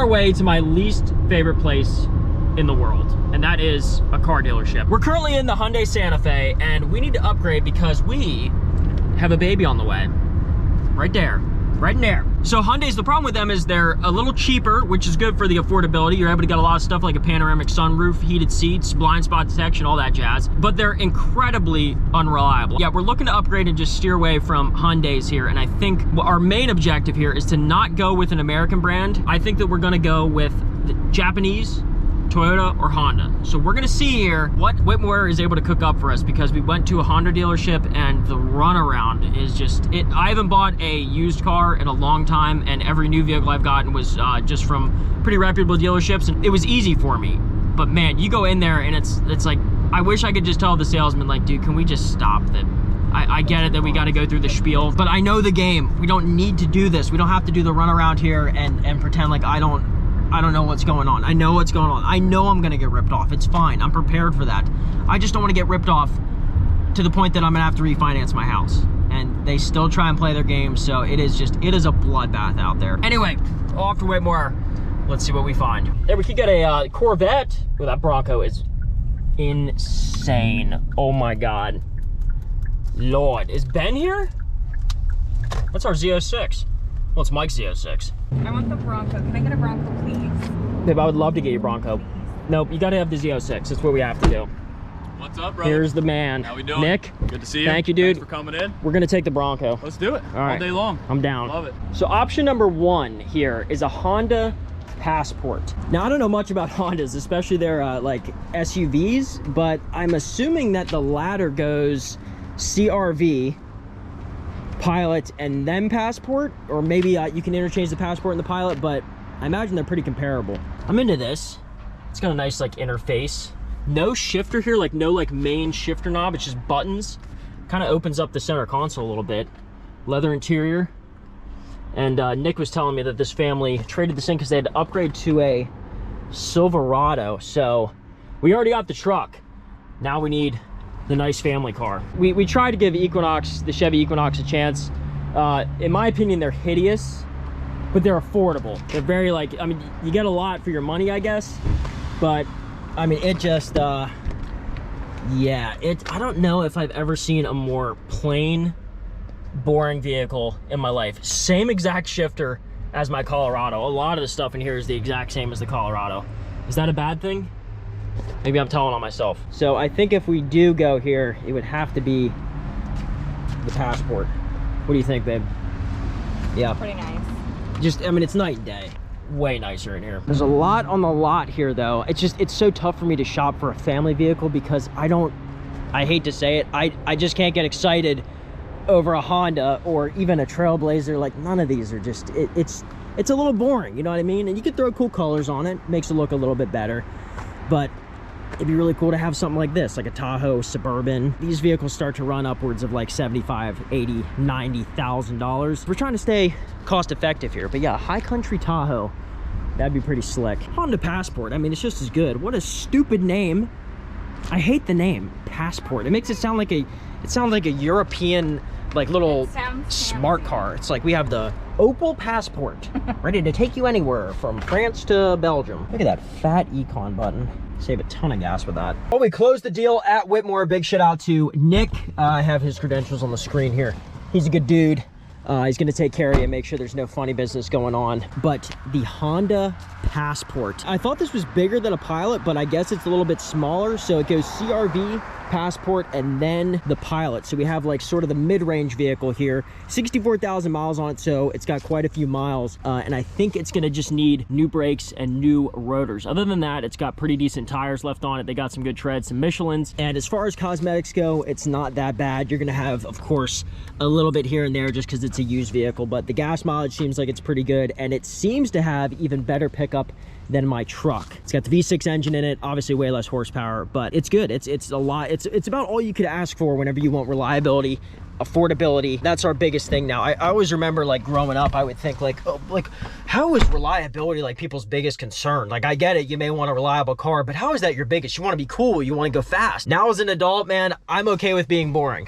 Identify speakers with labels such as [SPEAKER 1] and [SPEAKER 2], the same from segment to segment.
[SPEAKER 1] way to my least favorite place in the world, and that is a car dealership. We're currently in the Hyundai Santa Fe, and we need to upgrade because we have a baby on the way. Right there. Right in there. So Hyundai's, the problem with them is they're a little cheaper, which is good for the affordability. You're able to get a lot of stuff like a panoramic sunroof, heated seats, blind spot detection, all that jazz. But they're incredibly unreliable. Yeah, we're looking to upgrade and just steer away from Hyundai's here. And I think our main objective here is to not go with an American brand. I think that we're gonna go with the Japanese, Toyota or Honda. So we're gonna see here what Whitmore is able to cook up for us, because we went to a Honda dealership and the runaround is just, I haven't bought a used car in a long time, and every new vehicle I've gotten was just from pretty reputable dealerships, and it was easy for me. But man, you go in there and it's like, I wish I could just tell the salesman, like, dude, can we just stop that? I get it that we got to go through the spiel, but I know the game. We don't need to do this. We don't have to do the runaround here and pretend like I don't know what's going on. I know what's going on. I know I'm gonna get ripped off. It's fine. I'm prepared for that. I just don't want to get ripped off to the point that I'm gonna have to refinance my house. And they still try and play their game, so it is a bloodbath out there. Anyway, off to Whitmore. Let's see what we find. There, we could get a Corvette. Well, that Bronco is insane. Oh my God. Lord, is Ben here? What's our Z06? Well, it's Mike's Z06.
[SPEAKER 2] I want the Bronco. Can I get a Bronco, please?
[SPEAKER 1] Babe, I would love to get you a Bronco. Nope, you gotta have the Z06. That's what we have to do.
[SPEAKER 3] What's up, brother?
[SPEAKER 1] Here's the man.
[SPEAKER 3] How we doing?
[SPEAKER 1] Nick.
[SPEAKER 3] Good to see you.
[SPEAKER 1] Thank you, dude.
[SPEAKER 3] Thanks for coming in.
[SPEAKER 1] We're gonna take the Bronco.
[SPEAKER 3] Let's do it.
[SPEAKER 1] All right.
[SPEAKER 3] All day long.
[SPEAKER 1] I'm down.
[SPEAKER 3] Love it.
[SPEAKER 1] So option number 1 here is a Honda Passport. Now, I don't know much about Hondas, especially their like SUVs, but I'm assuming that the ladder goes CRV, Pilot, and then Passport, or maybe you can interchange the Passport and the Pilot, but I imagine they're pretty comparable. I'm into this. It's got a nice like interface. No shifter here, like no like main shifter knob. It's just buttons. Kind of opens up the center console a little bit. Leather interior. And Nick was telling me that this family traded this in because they had to upgrade to a Silverado. So we already got the truck. Now we need the nice family car. We tried to give Equinox, the Chevy Equinox, a chance. In my opinion, they're hideous, but they're affordable. They're very like, I mean, you get a lot for your money, I guess, but I mean, it just, yeah, I don't know if I've ever seen a more plain, boring vehicle in my life. Same exact shifter as my Colorado. A lot of the stuff in here is the exact same as the Colorado. Is that a bad thing? Maybe I'm telling on myself. So I think if we do go here, it would have to be the Passport. What do you think, babe? Yeah.
[SPEAKER 2] Pretty nice.
[SPEAKER 1] Just, I mean, it's night and day. Way nicer in here. There's a lot on the lot here, though. It's so tough for me to shop for a family vehicle because I hate to say it, I just can't get excited over a Honda or even a Trailblazer. Like, none of these are just, it's a little boring, you know what I mean? And you could throw cool colors on it, makes it look a little bit better. But it'd be really cool to have something like this, like a Tahoe Suburban. These vehicles start to run upwards of like $75,000, $80,000, $90,000. We're trying to stay cost effective here, but yeah, High Country Tahoe, that'd be pretty slick. Honda Passport, I mean, it's just as good. What a stupid name. I hate the name, Passport. It makes it sound like a European, like, little smart car. It's like we have the Opel Passport, ready to take you anywhere from France to Belgium. Look at that fat econ button. Save a ton of gas with that. Well, we closed the deal at Whitmore. Big shout out to Nick. I have his credentials on the screen here. He's a good dude. He's gonna take care of you, make sure there's no funny business going on. But the Honda Passport, I thought this was bigger than a Pilot, but I guess it's a little bit smaller. So it goes CRV, Passport, and then the Pilot. So we have like sort of the mid-range vehicle here. 64,000 miles on it, so it's got quite a few miles. And I think it's gonna just need new brakes and new rotors. Other than that, it's got pretty decent tires left on it. They got some good treads, some Michelins. And as far as cosmetics go, it's not that bad. You're gonna have, of course, a little bit here and there just because it's a used vehicle, but the gas mileage seems like it's pretty good, and it seems to have even better pickup than my truck. It's got the V6 engine in it, obviously way less horsepower, but it's good. It's a lot. It's about all you could ask for whenever you want reliability, affordability. That's our biggest thing now. I always remember, like, growing up, I would think like, oh, like, how is reliability like people's biggest concern? Like, I get it, you may want a reliable car, but how is that your biggest? You want to be cool, you want to go fast. Now as an adult, man, I'm okay with being boring.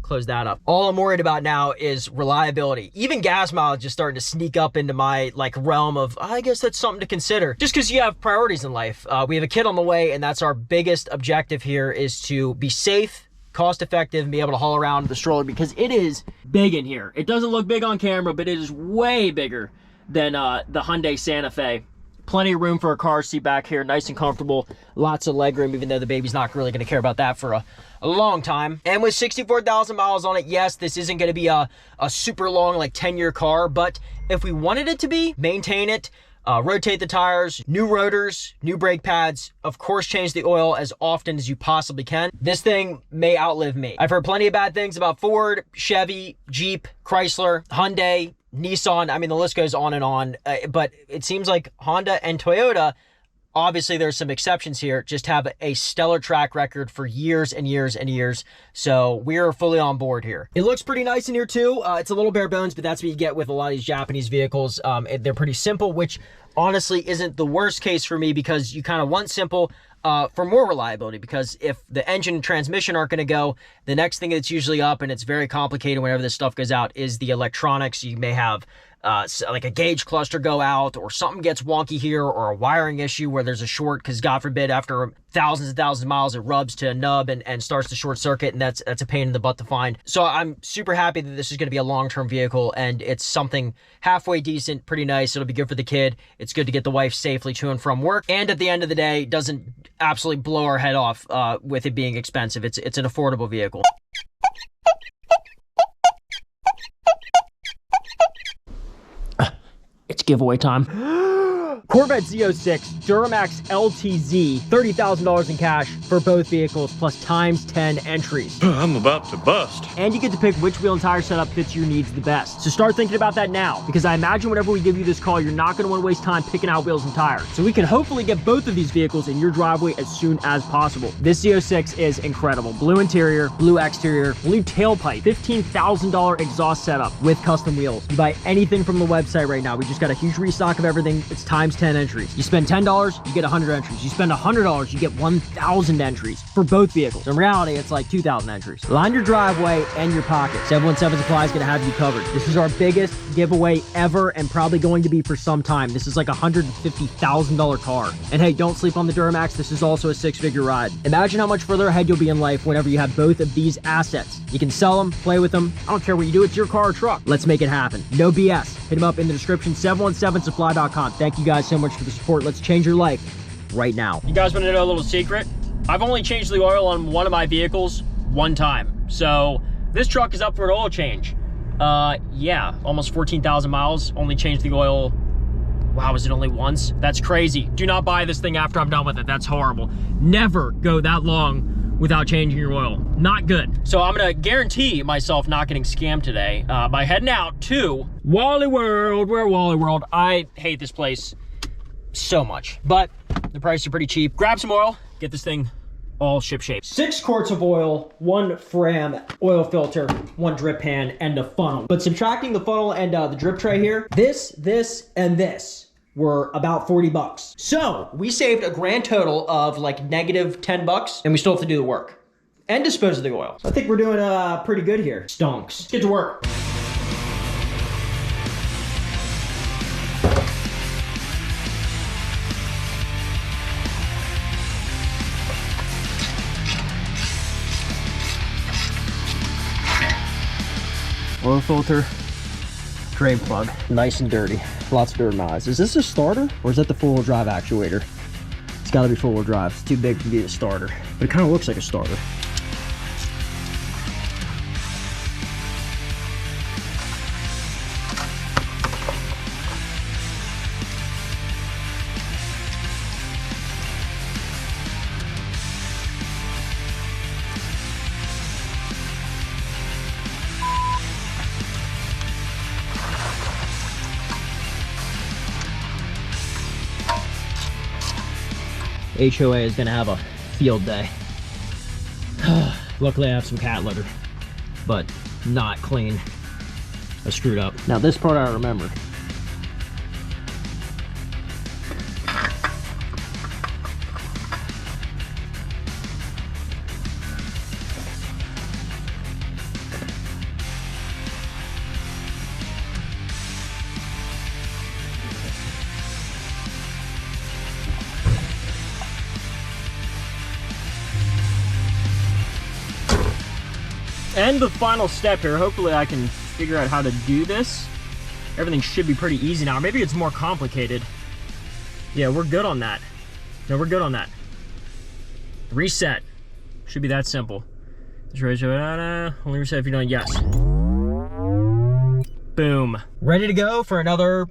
[SPEAKER 1] close that up. All I'm worried about now is reliability. Even gas mileage is starting to sneak up into my like realm of, I guess that's something to consider. Just because you have priorities in life. We have a kid on the way, and that's our biggest objective here, is to be safe, cost effective, and be able to haul around the stroller, because it is big in here. It doesn't look big on camera, but it is way bigger than the Hyundai Santa Fe. Plenty of room for a car seat back here, nice and comfortable, lots of leg room, even though the baby's not really going to care about that for a long time. And with 64,000 miles on it, yes, this isn't going to be a super long, like 10-year car, but if we wanted it to be, maintain it, rotate the tires, new rotors, new brake pads, of course change the oil as often as you possibly can, this thing may outlive me. I've heard plenty of bad things about Ford, Chevy, Jeep, Chrysler, Hyundai, Nissan. I mean, the list goes on and on, but it seems like Honda and Toyota, obviously there's some exceptions here, just have a stellar track record for years and years and years. So we're fully on board here. It looks pretty nice in here too. It's a little bare bones, but that's what you get with a lot of these Japanese vehicles. They're pretty simple, which honestly isn't the worst case for me, because you kind of want simple for more reliability, because if the engine and transmission aren't going to go, the next thing that's usually up, and it's very complicated whenever this stuff goes out, is the electronics. You may have like a gauge cluster go out, or something gets wonky here, or a wiring issue where there's a short, because God forbid after thousands and thousands of miles it rubs to a nub and starts to short circuit, and that's a pain in the butt to find. So I'm super happy that this is going to be a long-term vehicle, and it's something halfway decent, pretty nice. It'll be good for the kid. It's good to get the wife safely to and from work, and at the end of the day, doesn't absolutely blow our head off with it being expensive. It's an affordable vehicle. It's giveaway time. Corvette Z06 Duramax LTZ, $30,000 in cash for both vehicles, plus times 10 entries.
[SPEAKER 3] I'm about to bust.
[SPEAKER 1] And you get to pick which wheel and tire setup fits your needs the best. So start thinking about that now, because I imagine whenever we give you this call, you're not going to want to waste time picking out wheels and tires. So we can hopefully get both of these vehicles in your driveway as soon as possible. This Z06 is incredible. Blue interior, blue exterior, blue tailpipe, $15,000 exhaust setup with custom wheels. You buy anything from the website right now. We just got a huge restock of everything. It's times 10 entries. You spend $10, you get 100 entries. You spend $100, you get 1,000 entries for both vehicles. In reality, it's like 2,000 entries. Line your driveway and your pocket. 717 Supply is going to have you covered. This is our biggest giveaway ever, and probably going to be for some time. This is like a $150,000 car. And hey, don't sleep on the Duramax. This is also a six-figure ride. Imagine how much further ahead you'll be in life whenever you have both of these assets. You can sell them, play with them. I don't care what you do. It's your car or truck. Let's make it happen. No BS. Hit them up in the description, 717supply.com. Thank you guys so much for the support. Let's change your life right now. You guys want to know a little secret? I've only changed the oil on one of my vehicles one time. So this truck is up for an oil change. Yeah, almost 14,000 miles, only changed the oil. Wow, is it only once? That's crazy. Do not buy this thing after I'm done with it. That's horrible. Never go that long without changing your oil. Not good. So I'm gonna guarantee myself not getting scammed today by heading out to Wally World. We're at Wally World. I hate this place so much, but the prices are pretty cheap. Grab some oil, get this thing all ship shape. 6 quarts of oil, 1 Fram oil filter, 1 drip pan, and a funnel. But subtracting the funnel and the drip tray here, this, and this were about 40 bucks. So we saved a grand total of like negative 10 bucks, and we still have to do the work and dispose of the oil. So I think we're doing pretty good here. Stonks. Let's get to work. Oil filter, drain plug, nice and dirty. Lots of dirt in my eyes. Is this a starter or is that the four-wheel drive actuator? It's gotta be four-wheel drive. It's too big to be a starter, but it kind of looks like a starter. HOA is gonna have a field day. Luckily I have some cat litter, but not clean. I screwed up. Now this part I remember. And the final step here, hopefully I can figure out how to do this. Everything should be pretty easy now. Maybe it's more complicated. Yeah, we're good on that. No, we're good on that. Reset. Should be that simple. Just raise it. Only reset if you're done. Yes. Boom. Ready to go for another,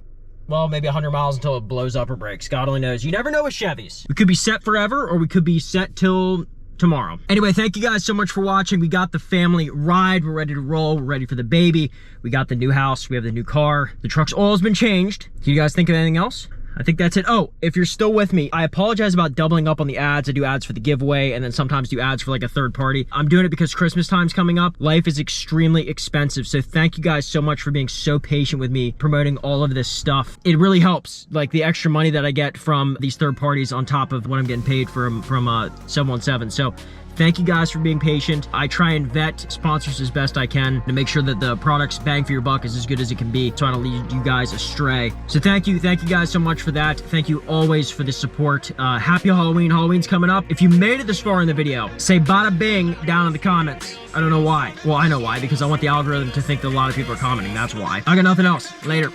[SPEAKER 1] well, maybe 100 miles until it blows up or breaks. God only knows. You never know with Chevys. We could be set forever, or we could be set till tomorrow. Anyway, thank you guys so much for watching. We got the family ride. We're ready to roll. We're ready for the baby. We got the new house. We have the new car. The truck's oil has been changed. Do you guys think of anything else? I think that's it. Oh, if you're still with me, I apologize about doubling up on the ads. I do ads for the giveaway and then sometimes do ads for like a third party. I'm doing it because Christmas time's coming up. Life is extremely expensive. So thank you guys so much for being so patient with me promoting all of this stuff. It really helps, like the extra money that I get from these third parties on top of what I'm getting paid from 717. So thank you guys for being patient. I try and vet sponsors as best I can to make sure that the product's bang for your buck is as good as it can be, so I don't lead you guys astray. So thank you guys so much for that. Thank you always for the support. Happy Halloween. Halloween's coming up. If you made it this far in the video, say bada bing down in the comments. I don't know why. Well, I know why, because I want the algorithm to think that a lot of people are commenting. That's why. I got nothing else. Later.